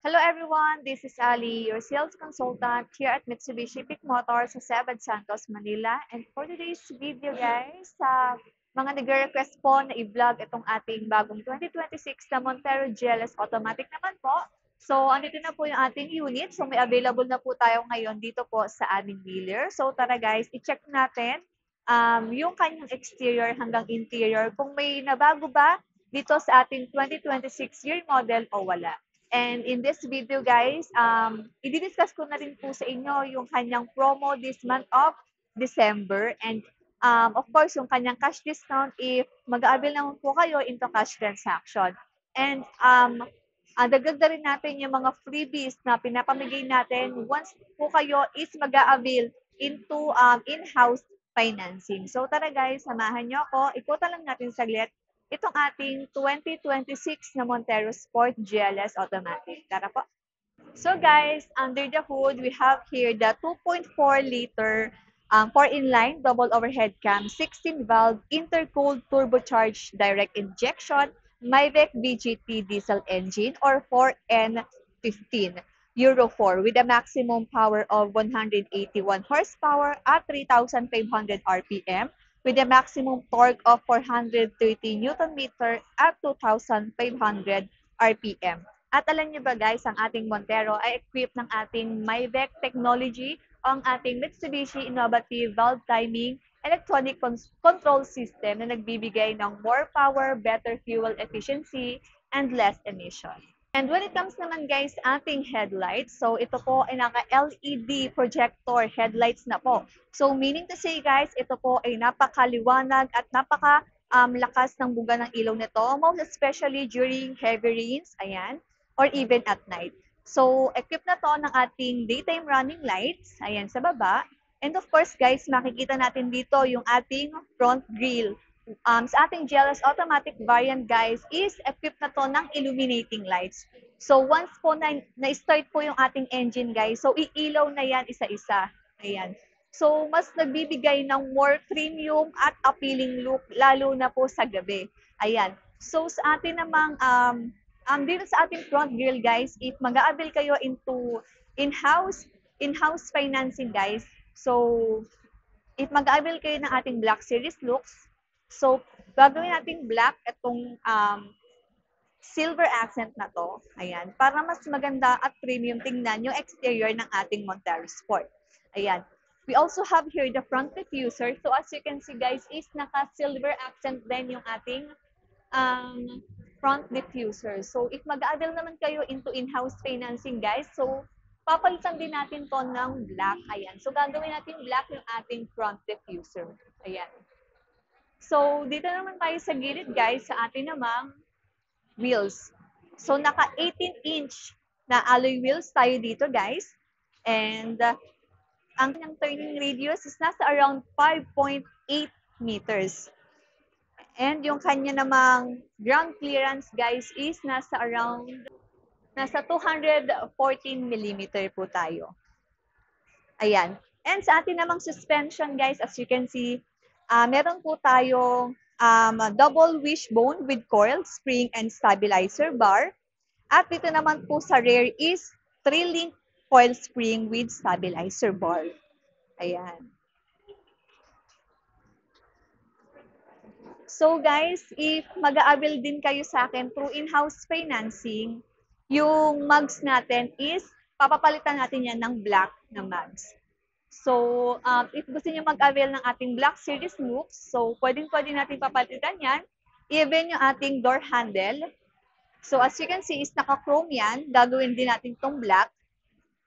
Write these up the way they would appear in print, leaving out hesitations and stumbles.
Hello everyone, this is Ali, your sales consultant here at Mitsubishi Pic Motors sa Sebad Santos, Manila. And for today's video guys, sa mga nag-request po na i-vlog itong ating bagong 2026 na Montero GLS Automatic naman po. So, andito na po yung ating unit. So, may available na po tayo ngayon dito po sa aming dealer. So, tara guys, i-check natin yung kanyang exterior hanggang interior. Kung may nabago ba dito sa ating 2026 year model o wala. And in this video guys, i-discuss ko na rin po sa inyo yung kanyang promo this month of December. And of course, yung kanyang cash discount if mag-a-avail naman po kayo into cash transaction. And dagdag na rin natin yung mga freebies na pinapamigay natin once po kayo is mag-a-avail into in-house financing. So tara guys, samahan nyo ako. Ikutan lang natin saglit itong ating 2026 na Montero Sport GLS Automatic. Tara po. So guys, under the hood, we have here the 2.4 liter 4-in-line double overhead cam, 16-valve intercooled turbocharged direct injection Myvec VGT diesel engine or 4N15 Euro 4 with a maximum power of 181 horsepower at 3,500 RPM with a maximum torque of 430 Newton meter at 2,500 RPM. At alam niyo ba guys, ang ating Montero ay equipped ng ating Myvec technology o ang ating Mitsubishi Innovative Valve Timing electronic control system na nagbibigay ng more power, better fuel efficiency, and less emission. And when it comes naman guys, ating headlights, so ito po ay naka-LED projector headlights na po. So meaning to say guys, ito po ay napakaliwanag at lakas ng buga ng ilaw nito, most especially during heavy rains, ayan, or even at night. So, equipped na to ng ating daytime running lights, ayan, sa baba. And of course, guys, makikita natin dito yung ating front grille. Sa ating GLS automatic variant, guys, is equipped na to ng illuminating lights. So, once po na-start po yung ating engine, guys, so iilaw na yan isa-isa. Ayan. So, mas nagbibigay ng more premium at appealing look, lalo na po sa gabi. Ayan. So, sa atin namang dito sa ating front grille guys, if mag-a-avail kayo into in-house financing guys, so if mag-a-avail kayo ng ating Black Series looks, so gagawin nating black itong silver accent na to, ayan, para mas maganda at premium tingnan yung exterior ng ating Montero Sport. Ayan. We also have here the front diffuser. So as you can see guys, is naka-silver accent din yung ating front diffuser. So, if mag-a-avail naman kayo into in-house financing, guys, so, papalitan din natin to ng black. Ayan. So, gagawin natin black yung ating front diffuser. Ayan. So, dito naman tayo sa gilid, guys, sa atin namang wheels. So, naka 18-inch na alloy wheels tayo dito, guys. And, ang kanyang turning radius is nasa around 5.8 meters. And yung kanya namang ground clearance guys is nasa 214 mm po tayo. Ayan. And sa atin namang suspension guys, as you can see, meron po tayong double wishbone with coil, spring, and stabilizer bar. At dito naman po sa rear is 3-link coil spring with stabilizer bar. Ayan. So guys, if mag-a-avail din kayo sa akin through in-house financing, yung mugs natin is papapalitan natin yan ng black na mugs. So, if gusto niyo mag-avail ng ating Black Series looks, so pwedeng-pwede natin papalitan yan. Even yung ating door handle. So, as you can see, is naka-chrome yan. Gagawin din natin tong black.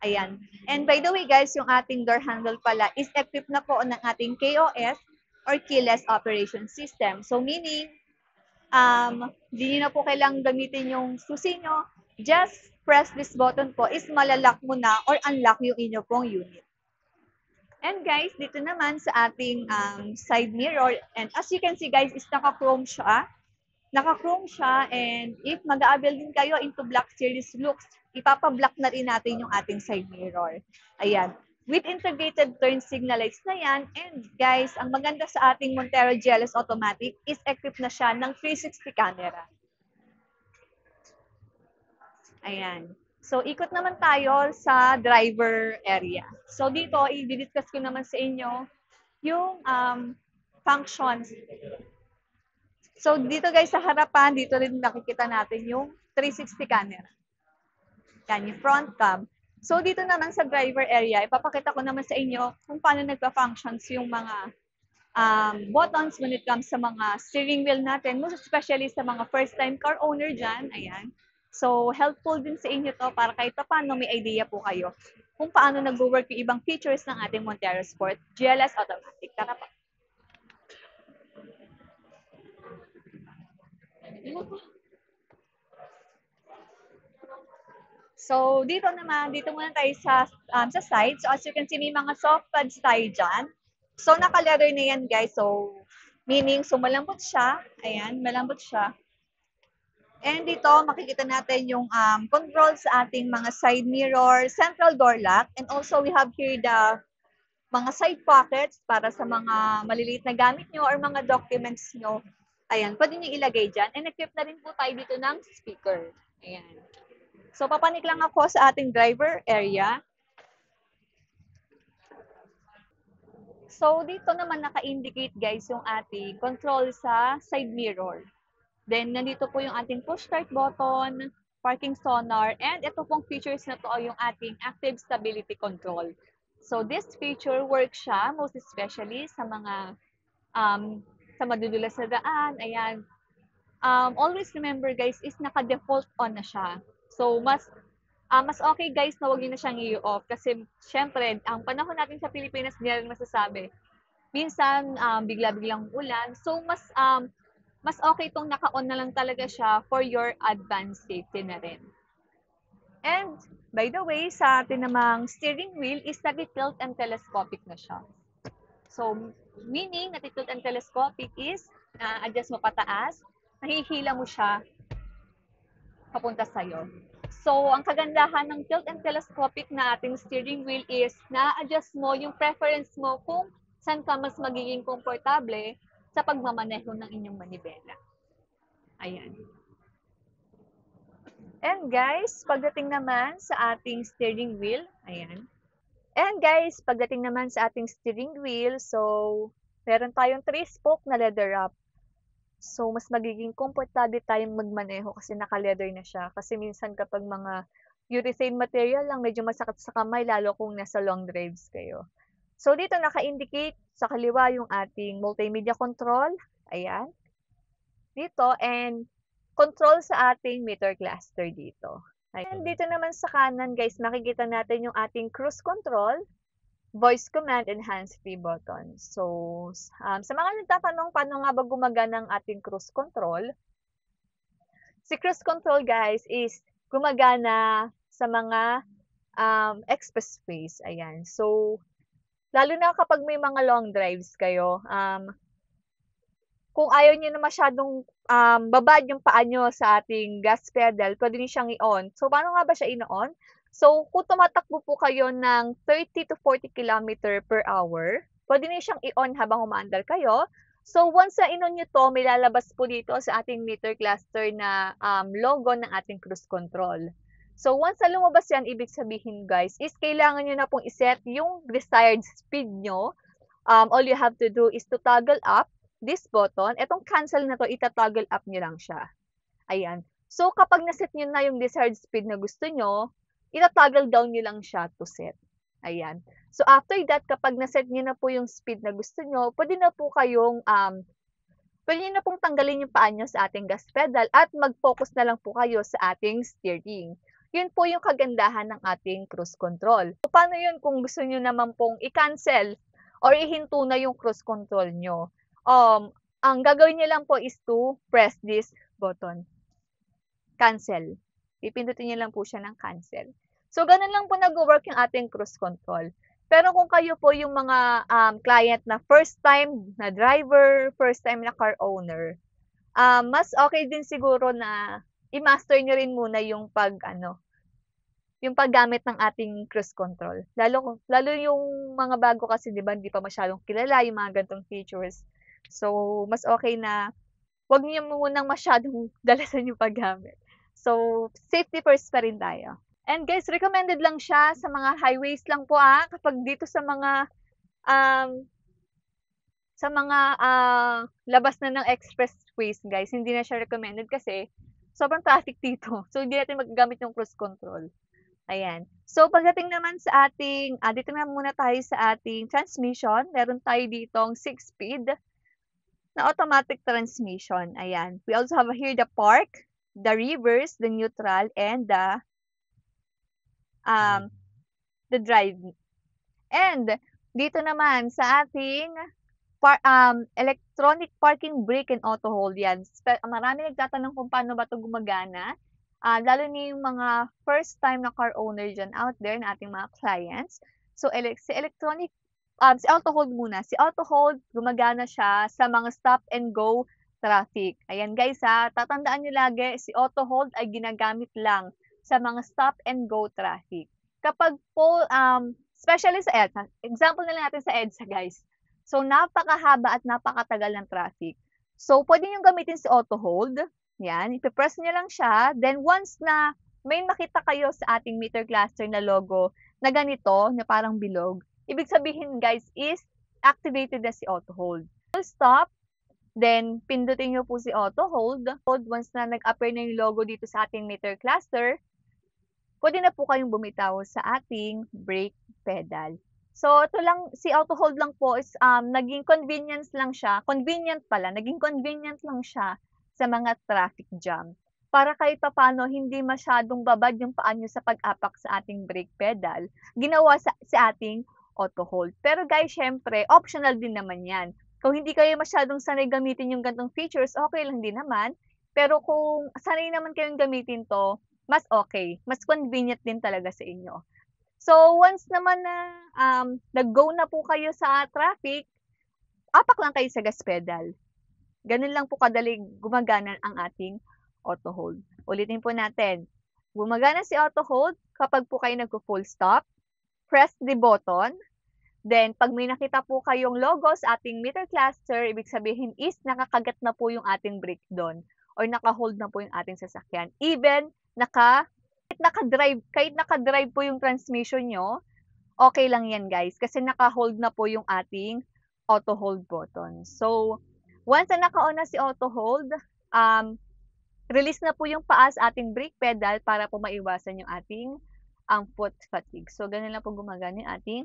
Ayan. And by the way guys, yung ating door handle pala is equipped na po ng ating KOS or keyless operation system. So meaning, hindi nyo na po kailangang gamitin yung susi nyo. Just press this button po is malalock mo na or unlock yung inyo pong unit. And guys, dito naman sa ating side mirror, and as you can see guys, is naka-chrome siya. Naka-chrome siya, and if mag-a-avail din kayo into Black Series looks, ipapa-black na rin natin yung ating side mirror. Ayan. With integrated turn signal lights na yan, and guys, ang maganda sa ating Montero GLS Automatic is equipped na siya ng 360 camera. Ayan. So, ikot naman tayo sa driver area. So, dito, i-discuss ko naman sa inyo yung functions. So, dito guys, sa harapan, dito rin nakikita natin yung 360 camera. Yan, yung front cam. So, dito naman sa driver area, ipapakita ko naman sa inyo kung paano nagpa-functions yung mga buttons when it comes sa mga steering wheel natin, most especially sa mga first-time car owner dyan. Ayan. So, helpful din sa inyo to para kahit paano may idea po kayo kung paano nag-work yung ibang features ng ating Montero Sport GLS Automatic. Tara pa. So, dito naman, dito muna tayo sa side. So, as you can see, may mga soft pads tayo dyan. So, naka-leather na yan, guys. So, meaning, so malambot siya. Ayan, malambot siya. And dito, makikita natin yung control sa ating mga side mirror, central door lock. And also, we have here the mga side pockets para sa mga maliliit na gamit nyo or mga documents nyo. Ayan, pwede nyo ilagay dyan. And equip na rin po tayo dito ng speaker. Ayan. So, papanik lang ako sa ating driver area. So, dito naman naka-indicate guys yung ating control sa side mirror. Then, nandito po yung ating push start button, parking sonar, and ito pong features na to ay yung ating active stability control. So, this feature works siya most especially sa mga sa madudulas na daan. Ayan. Always remember guys is naka-default on na siya. So, mas okay guys na huwag niyo na siyang i-off kasi syempre, ang panahon natin sa Pilipinas, hindi natin masasabi. Minsan, bigla-biglang ulan. So, mas okay itong naka-on na lang talaga siya for your advanced safety na rin. And, by the way, sa atin namang steering wheel is nati-tilt and telescopic na siya. So, meaning, nati-tilt and telescopic is, adjust mo pataas, nahihila mo siya papunta sa'yo. So, ang kagandahan ng tilt and telescopic na ating steering wheel is na-adjust mo yung preference mo kung saan ka mas magiging komportable sa pagmamaneho ng inyong manibela. Ayan. And guys, pagdating naman sa ating steering wheel, ayan. And guys, pagdating naman sa ating steering wheel, so, meron tayong 3-spoke na leather wrap. So, mas magiging komportable tayong magmaneho kasi naka-leather na siya. Kasi minsan kapag mga urethane material lang, medyo masakit sa kamay, lalo kung nasa long drives kayo. So, dito naka-indicate sa kaliwa yung ating multimedia control. Ayan. Dito, and control sa ating meter cluster dito. Ayan. Dito naman sa kanan, guys, makikita natin yung ating cruise control, voice command, and hands-free button. So, sa mga nagtatanong paano nga ba gumagana ang ating cruise control, si cruise control guys is gumagana sa mga expressways. Ayan. So, lalo na kapag may mga long drives kayo, kung ayaw niyo na masyadong babad yung paa nyo sa ating gas pedal, pwede niyo siyang i-on. So, paano nga ba siya in-on? So, kung tumatakbo po kayo ng 30 to 40 km per hour, pwede niyo siyang i-on habang umaandar kayo. So, once na in-on nyo to, may lalabas po dito sa ating meter cluster na logo ng ating cruise control. So, once na lumabas yan, ibig sabihin guys, is kailangan nyo na pong iset yung desired speed nyo. All you have to do is to toggle up this button. Etong cancel na to, itatoggle up nyo lang siya. Ayan. So, kapag naset nyo na yung desired speed na gusto nyo, itatoggle down nyo lang siya to set. Ayan. So, after that, kapag naset nyo na po yung speed na gusto nyo, pwede na po kayong, pwede nyo na pong tanggalin yung paa nyo sa ating gas pedal at mag-focus na lang po kayo sa ating steering. Yun po yung kagandahan ng ating cruise control. So, paano yun kung gusto nyo naman pong i-cancel or ihinto na yung cruise control nyo? Ang gagawin nyo lang po is to press this button. Cancel. Pipindutin nyo lang po siya ng cancel. So, ganun lang po nag-work yung ating cruise control. Pero kung kayo po yung mga client na first time na driver, first time na car owner, mas okay din siguro na i-master nyo rin muna yung yung paggamit ng ating cruise control. Lalo yung mga bago kasi, di ba, hindi pa masyadong kilala yung mga gantong features. So, mas okay na wag niyo munang masyadong dalasan yung paggamit. So, safety first pa rin tayo. And guys, recommended lang siya sa mga highways lang po kapag dito um, sa mga labas na ng expressways guys, hindi na siya recommended kasi sobrang traffic dito. So hindi natin magagamit yung cruise control. Ayan. So pagdating naman sa ating, dito na muna tayo sa ating transmission. Meron tayo ditong 6-speed na automatic transmission. Ayan. We also have here the park, the reverse, the neutral, and the drive. And dito naman sa ating electronic parking brake and auto hold yan. Marami nagtatanong kung paano ba 'to gumagana. Lalo na yung mga first time na car owner dyan out there na ating mga clients. So, si auto hold muna. Si auto hold, gumagana siya sa mga stop and go traffic. Ayan guys tatandaan nyo lagi, si auto hold ay ginagamit lang sa mga stop and go traffic. Kapag po, especially sa EDSA, example na lang natin sa EDSA guys. So, napakahaba at napakatagal ng traffic. So, pwede nyo gamitin si auto hold. Yan, ipipress nyo lang siya. Then, once na may makita kayo sa ating meter cluster na logo na ganito, na parang bilog, ibig sabihin guys is activated na si auto hold. Full stop, then pindutin nyo po si auto hold. Once na nag-appear na yung logo dito sa ating meter cluster, pwede na po kayong bumitaw sa ating brake pedal. So, ito lang, si auto hold lang po is naging convenience lang siya. Naging convenient lang siya sa mga traffic jam. Para kahit papaano hindi masyadong babad yung paa nyo sa pag-apak sa ating brake pedal, ginawa sa ating auto hold. Pero guys, syempre, optional din naman yan. Kung hindi kayo masyadong sanay gamitin yung ganitong features, okay lang din naman. Pero kung sanay naman kayong gamitin to, mas okay. Mas convenient din talaga sa inyo. So, once naman na nag-go na po kayo sa traffic, apak lang kayo sa gas pedal. Ganun lang po kadali gumagana ang ating auto hold. Ulitin po natin. Gumagana si auto hold kapag po kayo nagpo-full stop. Press the button. Then, pag may nakita po kayong logo sa ating meter cluster, ibig sabihin is nakakagat na po yung ating brake doon or naka-hold na po yung ating sasakyan. Even kahit naka-drive po yung transmission nyo, okay lang yan guys kasi naka-hold na po yung ating auto hold button. So, once na naka-on na si auto hold, release na po yung paa sa ating brake pedal para po maiwasan yung ating foot fatigue. So, ganun lang po gumagana yung ating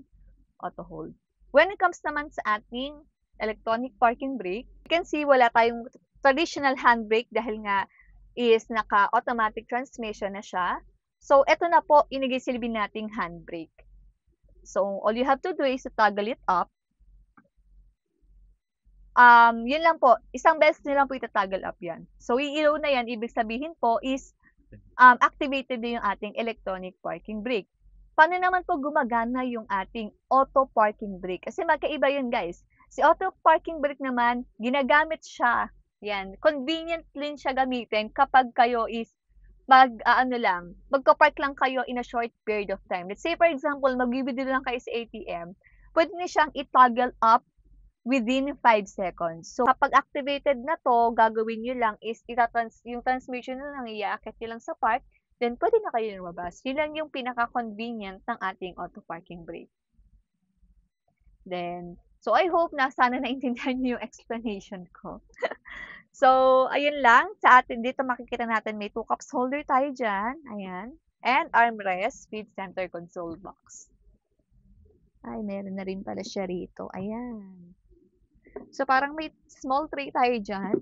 auto hold. When it comes naman sa ating electronic parking brake, you can see wala tayong traditional handbrake dahil nga is naka-automatic transmission na siya. So, eto na po, inigisilbi nating handbrake. So, all you have to do is to toggle it up. Yun lang po, isang beses nyo lang po itatoggle up yan. So, iilaw na yan, ibig sabihin po is activated na yung ating electronic parking brake. Paano naman po gumagana yung ating auto parking brake? Kasi magkaiba yun guys. Si auto parking brake naman, ginagamit siya. Yan, convenient din siya gamitin kapag kayo is magpa-park lang kayo in a short period of time. Let's say for example, mag-withdraw lang kayo sa ATM, pwede niyo siyang i-toggle up within 5 seconds. So, kapag activated na to, gagawin nyo lang is yung transmission na lang i-aakit nyo lang sa park, then pwede na kayo lumabas. Yun lang yung pinaka-convenient ng ating auto parking brake. Then, so I hope na sana naintindihan nyo yung explanation ko. So, ayun lang. Sa atin dito makikita natin may 2 cups holder tayo dyan. Ayan. And armrest with center console box. Ay, meron na rin pala siya rito. Ayan. So, parang may small tray tayo dyan.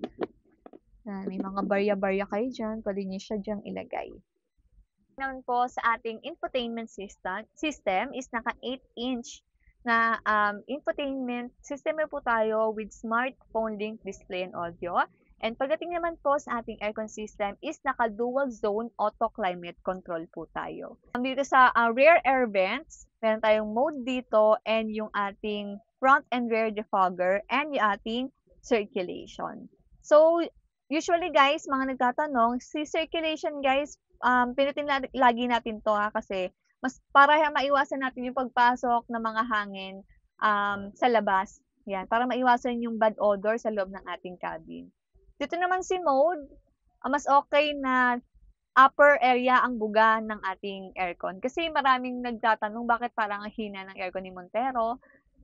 May mga barya-barya kayo dyan. Pwede nyo siya dyan ilagay. Naman po sa ating infotainment system is naka 8-inch na infotainment system po tayo with smartphone link display and audio. And pagdating naman po sa ating aircon system is naka dual zone auto climate control po tayo. Dito sa rear air vents, meron tayong mode dito and yung ating front and rear defogger and yung ating circulation. So, usually guys, mga nagtatanong, si circulation guys, pinutin lagi natin to kasi mas para maiwasan natin yung pagpasok ng mga hangin sa labas. Yan, para maiwasan yung bad odor sa loob ng ating cabin. Dito naman si mode, mas okay na upper area ang buga ng ating aircon. Kasi maraming nagtatanong bakit parang ang hina ng aircon ni Montero.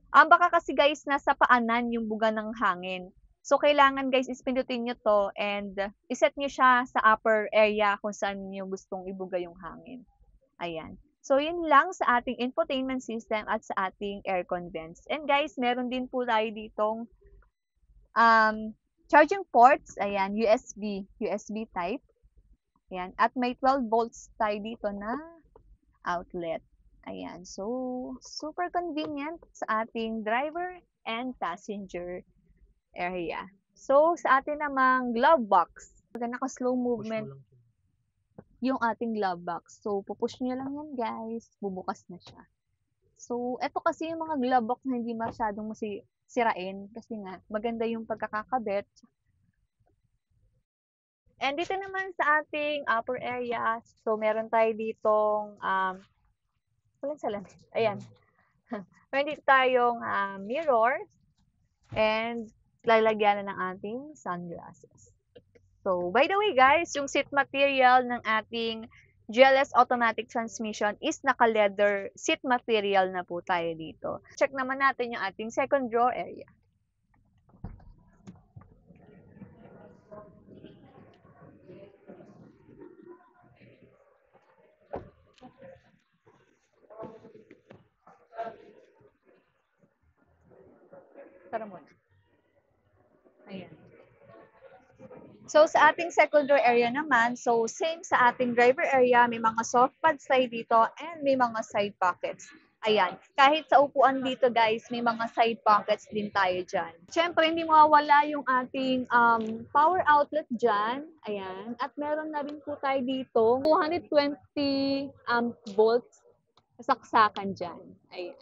Baka kasi guys nasa paanan yung buga ng hangin. So kailangan guys pindutin nyo to and iset nyo siya sa upper area kung saan nyo gustong ibuga yung hangin. Ayan. So yun lang sa ating infotainment system at sa ating aircon vents. And guys, meron din po tayo ditong charging ports. Ayan, USB type. Ayan. At may 12 volts tayo dito na outlet. Ayan. So, super convenient sa ating driver and passenger area. So, sa atin namang glove box, pag naka-slow movement yung ating glove box. So, pupush nyo lang yan guys. Bubukas na siya. So, eto kasi yung mga glove box na hindi masyadong sirain kasi nga maganda yung pagkakakabit. And dito naman sa ating upper area, so meron tayo ditong walang salamin. Ayan. Meron dito tayong mirror and lalagyan na ng ating sunglasses. So, by the way guys, yung seat material ng ating GLS automatic transmission is naka-leather seat material na po tayo dito. Check naman natin yung ating second row area. Tara muna. Ayan. So, sa ating second row area naman, so same sa ating driver area, may mga soft pads tayo dito and may mga side pockets. Ayan. Kahit sa upuan dito guys, may mga side pockets din tayo dyan. Siyempre, hindi mawawala yung ating power outlet dyan. Ayan. At meron na rin po tayo dito 220 volts saksakan dyan. Ayan.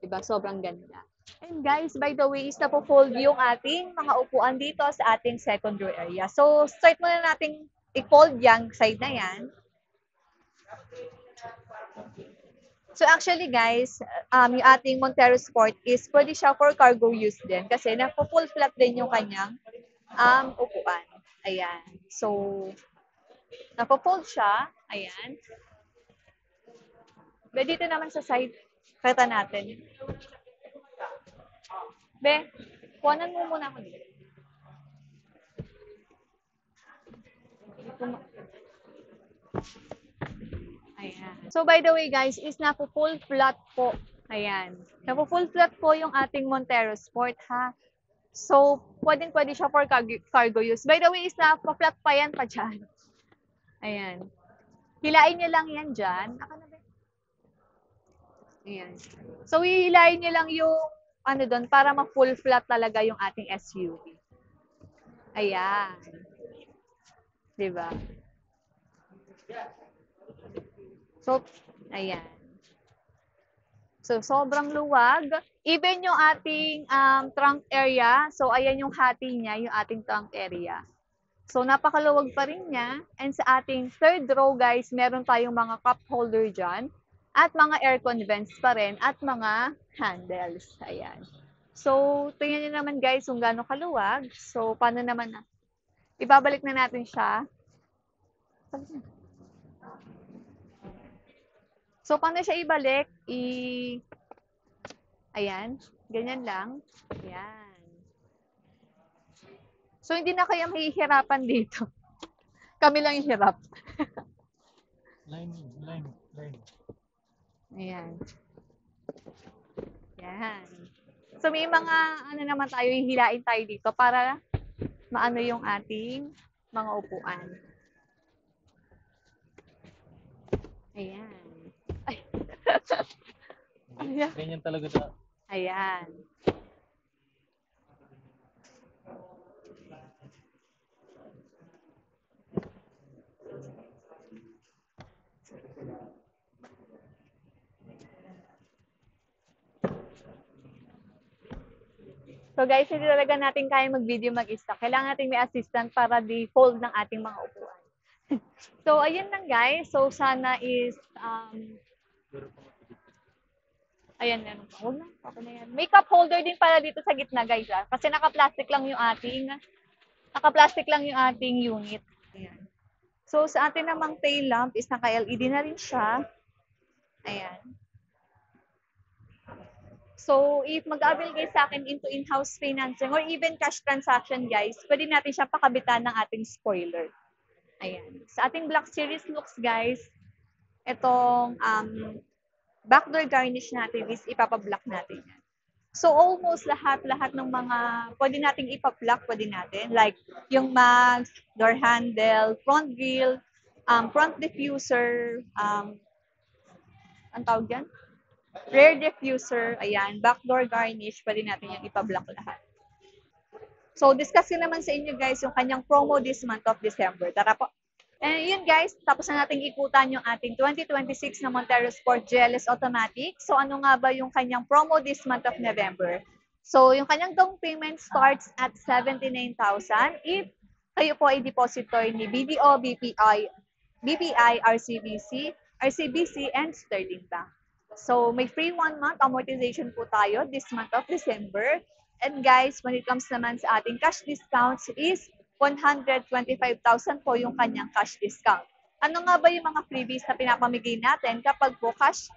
Diba? Sobrang ganda. And guys, by the way, is napo-fold yung ating mga upuan dito sa ating second row area. So, start muna nating i-fold yung side na yan. So, actually guys, yung ating Montero Sport is pwede siya for cargo use din kasi napo-full flat din yung kanyang upuan. Ayan. So, napo-fold siya. Ayan. But dito naman sa side, kata natin. Be, kuhanan mo muna ako dito. Ayan. So, by the way, guys, is napo-full flat po. Ayan. Napo-full flat po yung ating Montero Sport, ha? So, pwedeng-pwede siya for cargo use. By the way, is napo-flat pa yan pa dyan. Ayan. Hilain nyo lang yan dyan. Ayan. So, hihilain nyo lang yung doon, para ma-full flat talaga yung ating SUV. Ayan. Diba? So, ayan. So, sobrang luwag. Even yung ating trunk area, so ayan yung hati niya, yung ating trunk area. So, napakaluwag pa rin niya. And sa ating third row, guys, meron tayong mga cup holder dyan. At mga aircon vents pa rin. At mga handles. Ayan. So, tingnan nyo naman, guys, kung gaano kaluwag. So, paano naman na? Ibabalik na natin siya. So, paano siya ibalik? Ayan. Ganyan lang. Ayan. So, hindi na kayo mahihirapan dito. Kami lang yung hirap. Line. Ayan. Ayan. So, may mga, naman tayo, hihilain tayo dito para maano yung ating mga upuan. Ayan. Ay. Ayan. Ganyan talaga na. Ayan. So guys, hindi talaga natin kaya mag-video mag-isa. Kailangan natin may assistant para di-fold ng ating mga upuan. So, ayun lang guys. So, sana is, ayan, meron pa. Huwag na. Okay na yan. May cup holder din pala dito sa gitna guys. Kasi naka-plastic lang yung ating unit. Ayan. So, sa atin namang tail lamp is naka-LED na rin siya. Ayan. So, if mag-avail kayo sa akin into in-house financing or even cash transaction, guys, pwede natin siya pakabitan ng ating spoiler. Ayan. Sa ating Black Series looks, guys, itong backdoor garnish natin is ipapablock natin yan. So, almost lahat ng mga pwede nating ipa-block, pwede natin. Like, yung mags, door handle, front grille, front diffuser, ang tawag yan? Rear diffuser, ayan, backdoor garnish, pwede natin yung ipa-block lahat. So, discuss ko naman sa inyo guys yung kanyang promo this month of December. Tara po. And yun guys, tapos na nating ikutan yung ating 2026 na Montero Sport GLS Automatic. So, ano nga ba yung kanyang promo this month of November? So, yung kanyang down payment starts at 79,000 if kayo po ay depositor ni BDO, BPI, RCBC, and Sterling Bank. So, may free 1 month amortization po tayo this month of December. And guys, when it comes naman sa ating cash discounts is 125,000 po yung kanyang cash discount. Ano nga ba yung mga freebies na pinapamigay natin kapag po cash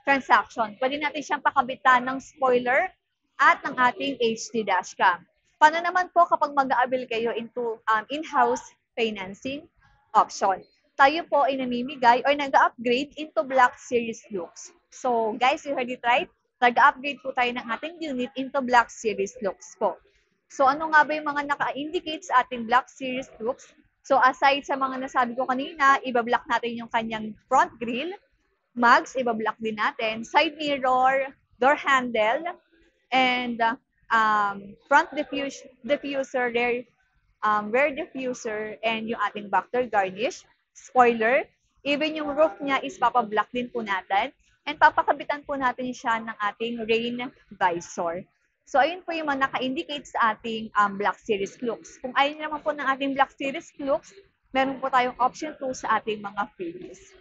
transaction? Pwede natin siyang pakabitan ng spoiler at ng ating HD dashcam. Paano naman po kapag mag-aabil kayo into in-house financing option? Tayo po ay namimigay or nag-upgrade into Black Series looks. So guys, you heard it right? Nag-upgrade po tayo ng ating unit into Black Series looks po. So ano nga ba yung mga naka-indicate sa ating Black Series looks? So aside sa mga nasabi ko kanina, ibablock natin yung kanyang front grille, mags, ibablock din natin, side mirror, door handle, and front diffuser, rear diffuser, and yung ating backdoor garnish, spoiler, even yung roof niya is papablock din po natin, and papakabitan po natin siya ng ating rain visor. So, ayun po yung mga naka-indicate sa ating Black Series looks. Kung ayun naman po ng ating Black Series looks, meron po tayong option 2 sa ating mga freebies.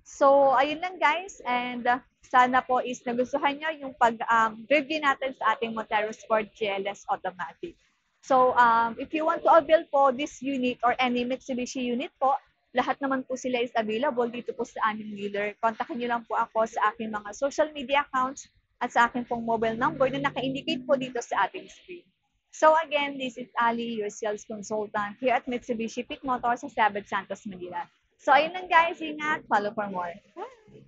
So, ayun lang guys, and sana po is nagustuhan nyo yung pag-review natin sa ating Montero Sport GLS Automatic. So, if you want to avail po this unit or any Mitsubishi unit po, lahat naman po sila is available dito po sa aming dealer. Kontakin nyo lang po ako sa aking mga social media accounts at sa aking pong mobile number na naka-indicate po dito sa ating screen. So again, this is Ali, your sales consultant here at Mitsubishi Peak Motors sa Sabad Santos, Manila. So ayun lang guys, ingat, follow for more. Bye!